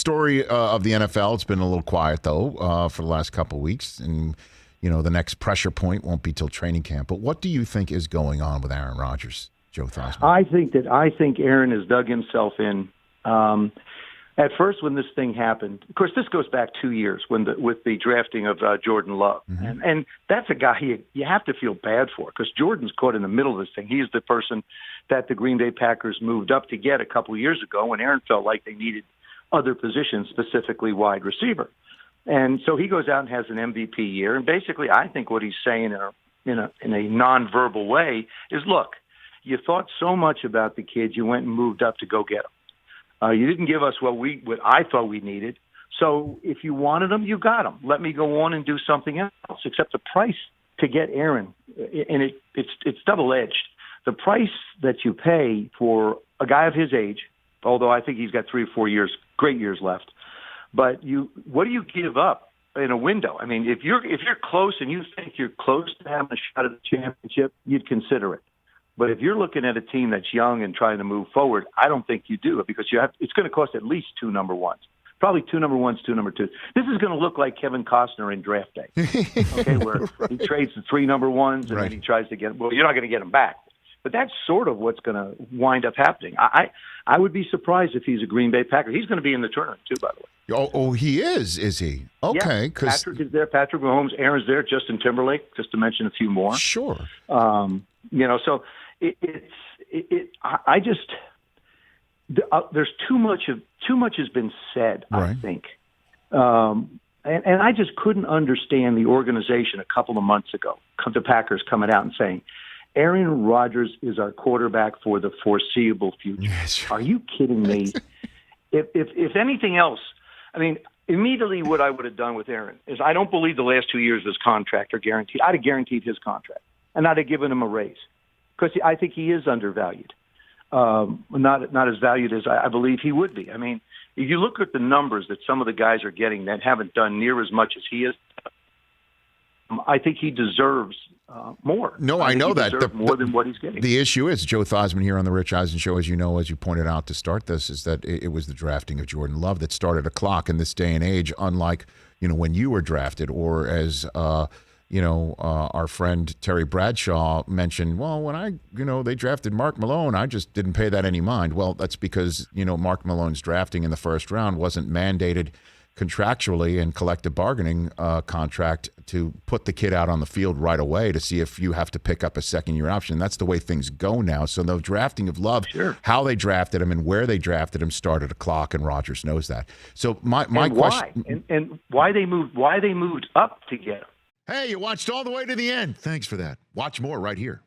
Story of the NFL. It's been a little quiet, though, for the last couple of weeks. And, the next pressure point won't be till training camp. But what do you think is going on with Aaron Rodgers, Joe Theismann? I think Aaron has dug himself in. At first, when this thing happened, of course, this goes back 2 years with the drafting of Jordan Love. Mm-hmm. And that's a guy you have to feel bad for because Jordan's caught in the middle of this thing. He's the person that the Green Bay Packers moved up to get a couple of years ago when Aaron felt like they needed other positions, specifically wide receiver. And so he goes out and has an MVP year. And basically, I think what he's saying in a nonverbal way is, look, you thought so much about the kid, you went and moved up to go get him. You didn't give us what I thought we needed. So if you wanted him, you got him. Let me go on and do something else. Except the price to get Aaron, and it's double-edged. The price that you pay for a guy of his age, although I think he's got 3 or 4 years, great years left. But what do you give up in a window? I mean, if you're close and you think you're close to having a shot at the championship, you'd consider it. But if you're looking at a team that's young and trying to move forward, I don't think you do it because it's going to cost at least 2 number ones. Probably 2 number ones, 2 number twos. This is going to look like Kevin Costner in Draft Day, okay, where he trades the 3 number ones and then he tries to get. Well, you're not going to get them back. But that's sort of what's going to wind up happening. I would be surprised if he's a Green Bay Packer. He's going to be in the tournament too, by the way. Oh, he is he? Okay. Yeah, Patrick is there. Patrick Mahomes, Aaron's there. Justin Timberlake, just to mention a few more. Sure. So there's too much has been said. Right. I think, and I just couldn't understand the organization a couple of months ago. The Packers coming out and saying, Aaron Rodgers is our quarterback for the foreseeable future. Yes. Are you kidding me? If anything else, I mean, immediately what I would have done with Aaron is I don't believe the last 2 years of his contract are guaranteed. I'd have guaranteed his contract, and I'd have given him a raise because I think he is undervalued. Not as valued as I believe he would be. I mean, if you look at the numbers that some of the guys are getting that haven't done near as much as he is, I think he deserves more. No, I know that. More than what he's getting. The issue is, Joe Theismann here on the Rich Eisen Show, as you pointed out to start this, is that it was the drafting of Jordan Love that started a clock in this day and age, unlike, when you were drafted, or as, our friend Terry Bradshaw mentioned, well, when they drafted Mark Malone, I just didn't pay that any mind. Well, that's because, Mark Malone's drafting in the first round wasn't mandated contractually and collective bargaining contract to put the kid out on the field right away to see if you have to pick up a second-year option. That's the way things go now. So the drafting of Love, sure, how they drafted him and where they drafted him started a clock, and Rodgers knows that. So my question, and why they moved up to get him. Hey, you watched all the way to the end. Thanks for that. Watch more right here.